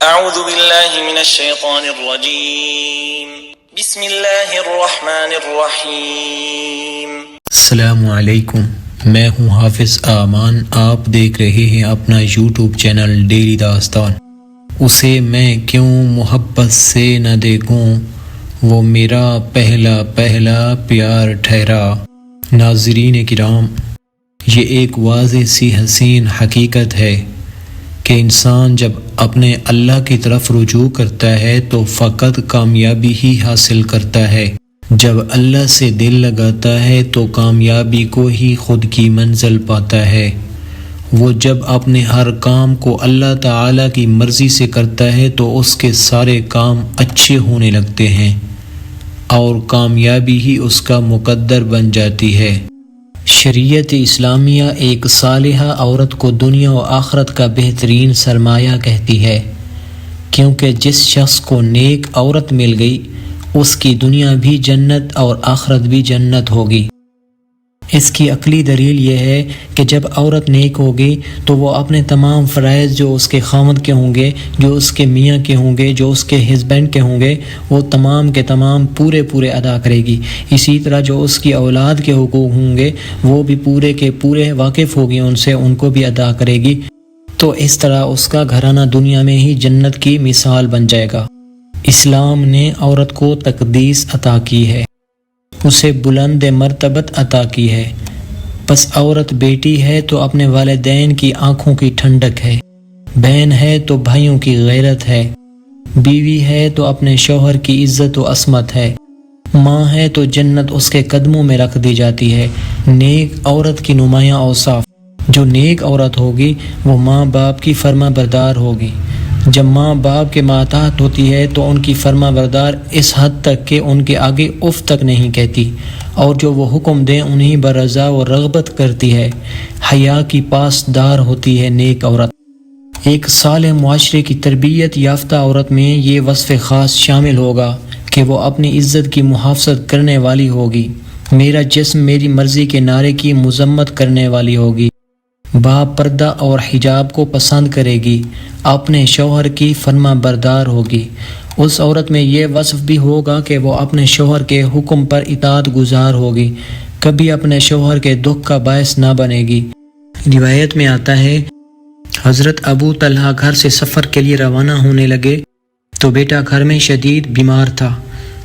اعوذ باللہ من الشیطان الرجیم بسم اللہ الرحمن الرحیم۔ السلام علیکم، میں ہوں حافظ امان۔ آپ دیکھ رہے ہیں اپنا یوٹیوب چینل ڈیلی داستان۔ اسے میں کیوں محبت سے نہ دیکھوں، وہ میرا پہلا پیار ٹھہرا۔ ناظرین کرام، یہ ایک واضح سی حسین حقیقت ہے کہ انسان جب اپنے اللہ کی طرف رجوع کرتا ہے تو فقط کامیابی ہی حاصل کرتا ہے۔ جب اللہ سے دل لگاتا ہے تو کامیابی کو ہی خود کی منزل پاتا ہے۔ وہ جب اپنے ہر کام کو اللہ تعالی کی مرضی سے کرتا ہے تو اس کے سارے کام اچھے ہونے لگتے ہیں اور کامیابی ہی اس کا مقدر بن جاتی ہے۔ شریعت اسلامیہ ایک صالحہ عورت کو دنیا و آخرت کا بہترین سرمایہ کہتی ہے، کیونکہ جس شخص کو نیک عورت مل گئی اس کی دنیا بھی جنت اور آخرت بھی جنت ہوگی۔ اس کی عقلی دلیل یہ ہے کہ جب عورت نیک ہوگی تو وہ اپنے تمام فرائض جو اس کے خاوند کے ہوں گے، جو اس کے میاں کے ہوں گے، جو اس کے ہسبینڈ کے ہوں گے، وہ تمام کے تمام پورے ادا کرے گی۔ اسی طرح جو اس کی اولاد کے حقوق ہوں گے وہ بھی پورے کے پورے واقف ہوگی ان سے، ان کو بھی ادا کرے گی۔ تو اس طرح اس کا گھرانہ دنیا میں ہی جنت کی مثال بن جائے گا۔ اسلام نے عورت کو تقدیس عطا کی ہے، اسے بلند مرتبت عطا کی ہے۔ پس عورت بیٹی ہے تو اپنے والدین کی آنکھوں کی ٹھنڈک ہے، بہن ہے تو بھائیوں کی غیرت ہے، بیوی ہے تو اپنے شوہر کی عزت و عصمت ہے، ماں ہے تو جنت اس کے قدموں میں رکھ دی جاتی ہے۔ نیک عورت کی نمایاں اوصاف: جو نیک عورت ہوگی وہ ماں باپ کی فرما بردار ہوگی۔ جب ماں باپ کے ماتحت ہوتی ہے تو ان کی فرما بردار اس حد تک کہ ان کے آگے اف تک نہیں کہتی، اور جو وہ حکم دیں انہیں برضا و رغبت کرتی ہے۔ حیا کی پاسدار ہوتی ہے نیک عورت۔ ایک صالح معاشرے کی تربیت یافتہ عورت میں یہ وصف خاص شامل ہوگا کہ وہ اپنی عزت کی محافظت کرنے والی ہوگی، میرا جسم میری مرضی کے نعرے کی مذمت کرنے والی ہوگی، با پردہ اور حجاب کو پسند کرے گی، اپنے شوہر کی فرما بردار ہوگی۔ اس عورت میں یہ وصف بھی ہوگا کہ وہ اپنے شوہر کے حکم پر اطاعت گزار ہوگی، کبھی اپنے شوہر کے دکھ کا باعث نہ بنے گی۔ روایت میں آتا ہے، حضرت ابو طلحہ گھر سے سفر کے لیے روانہ ہونے لگے تو بیٹا گھر میں شدید بیمار تھا۔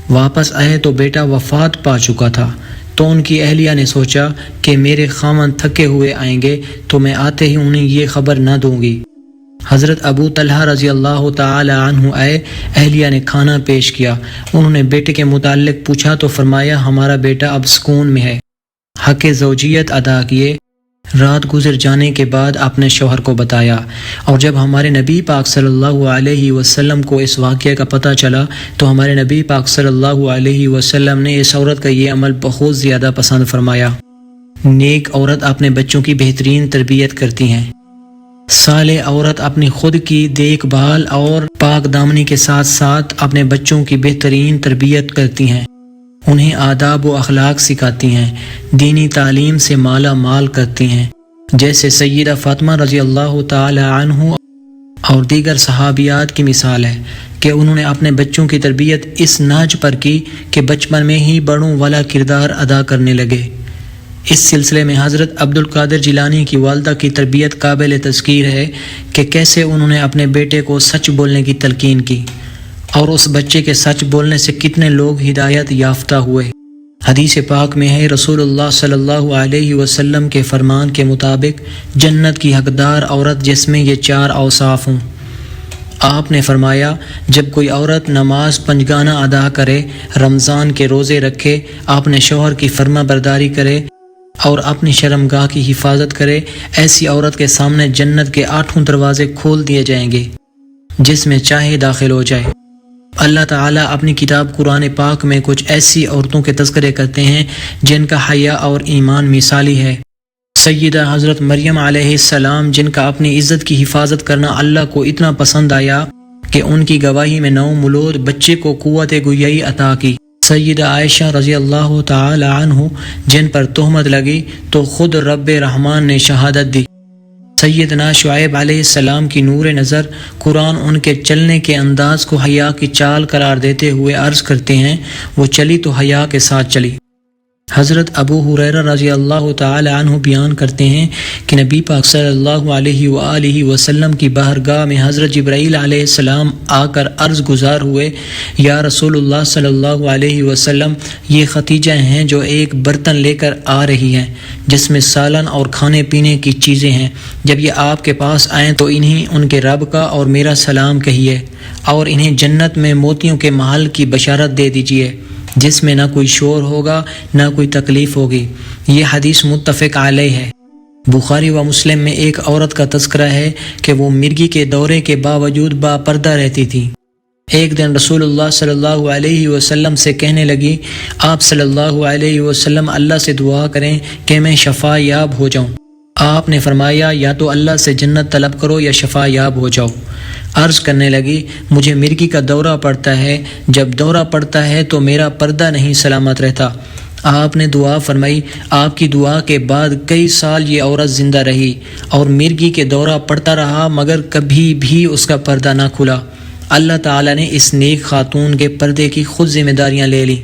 واپس آئے تو بیٹا وفات پا چکا تھا، تو ان کی اہلیہ نے سوچا کہ میرے خاوند تھکے ہوئے آئیں گے تو میں آتے ہی انہیں یہ خبر نہ دوں گی۔ حضرت ابو طلحہ رضی اللہ تعالی عنہ آئے، اہلیہ نے کھانا پیش کیا، انہوں نے بیٹے کے متعلق پوچھا تو فرمایا ہمارا بیٹا اب سکون میں ہے۔ حق زوجیت ادا کیے۔ رات گزر جانے کے بعد اپنے شوہر کو بتایا، اور جب ہمارے نبی پاک صلی اللہ علیہ وسلم کو اس واقعے کا پتہ چلا تو ہمارے نبی پاک صلی اللہ علیہ وسلم نے اس عورت کا یہ عمل بہت زیادہ پسند فرمایا۔ نیک عورت اپنے بچوں کی بہترین تربیت کرتی ہیں۔ صالح عورت اپنی خود کی دیکھ بھال اور پاک دامنی کے ساتھ ساتھ اپنے بچوں کی بہترین تربیت کرتی ہیں، انہیں آداب و اخلاق سکھاتی ہیں، دینی تعلیم سے مالا مال کرتی ہیں، جیسے سیدہ فاطمہ رضی اللہ تعالی عنہ اور دیگر صحابیات کی مثال ہے کہ انہوں نے اپنے بچوں کی تربیت اس نہج پر کی کہ بچپن میں ہی بڑوں والا کردار ادا کرنے لگے۔ اس سلسلے میں حضرت عبد القادر جیلانی کی والدہ کی تربیت قابل تذکیر ہے کہ کیسے انہوں نے اپنے بیٹے کو سچ بولنے کی تلقین کی، اور اس بچے کے سچ بولنے سے کتنے لوگ ہدایت یافتہ ہوئے۔ حدیث پاک میں ہے، رسول اللہ صلی اللہ علیہ وسلم کے فرمان کے مطابق جنت کی حقدار عورت جس میں یہ 4 اوصاف ہوں۔ آپ نے فرمایا، جب کوئی عورت نماز پنجگانہ ادا کرے، رمضان کے روزے رکھے، اپنے شوہر کی فرما برداری کرے اور اپنی شرمگاہ کی حفاظت کرے، ایسی عورت کے سامنے جنت کے 8 دروازے کھول دیے جائیں گے، جس میں چاہے داخل ہو جائے۔ اللہ تعالیٰ اپنی کتاب قرآن پاک میں کچھ ایسی عورتوں کے تذکرے کرتے ہیں جن کا حیا اور ایمان مثالی ہے۔ سیدہ حضرت مریم علیہ السلام، جن کا اپنی عزت کی حفاظت کرنا اللہ کو اتنا پسند آیا کہ ان کی گواہی میں نومولود بچے کو قوت گویائی عطا کی۔ سیدہ عائشہ رضی اللہ تعالی عنہ، جن پر تہمت لگی تو خود رب رحمان نے شہادت دی۔ سیدنا شعیب علیہ السلام کی نور نظر قرآن ان کے چلنے کے انداز کو حیا کی چال قرار دیتے ہوئے عرض کرتے ہیں، وہ چلی تو حیا کے ساتھ چلی۔ حضرت ابو ہریرہ رضی اللہ تعالی عنہ بیان کرتے ہیں کہ نبی پاک صلی اللہ علیہ وآلہ وسلم کی بارگاہ میں حضرت جبرائیل علیہ السلام آ کر عرض گزار ہوئے، یا رسول اللہ صلی اللہ علیہ وسلم، یہ ختیجہ ہیں جو ایک برتن لے کر آ رہی ہیں جس میں سالن اور کھانے پینے کی چیزیں ہیں، جب یہ آپ کے پاس آئیں تو انہیں ان کے رب کا اور میرا سلام کہیے، اور انہیں جنت میں موتیوں کے محل کی بشارت دے دیجیے جس میں نہ کوئی شور ہوگا نہ کوئی تکلیف ہوگی۔ یہ حدیث متفق علیہ ہے۔ بخاری و مسلم میں ایک عورت کا تذکرہ ہے کہ وہ مرگی کے دورے کے باوجود با پردہ رہتی تھی۔ ایک دن رسول اللہ صلی اللہ علیہ وسلم سے کہنے لگی، آپ صلی اللہ علیہ وسلم اللہ سے دعا کریں کہ میں شفا یاب ہو جاؤں۔ آپ نے فرمایا، یا تو اللہ سے جنت طلب کرو یا شفا یاب ہو جاؤ۔ عرض کرنے لگی، مجھے مرگی کا دورہ پڑتا ہے، جب دورہ پڑتا ہے تو میرا پردہ نہیں سلامت رہتا۔ آپ نے دعا فرمائی۔ آپ کی دعا کے بعد کئی سال یہ عورت زندہ رہی اور مرگی کے دورہ پڑتا رہا، مگر کبھی بھی اس کا پردہ نہ کھلا۔ اللہ تعالیٰ نے اس نیک خاتون کے پردے کی خود ذمہ داریاں لے لی۔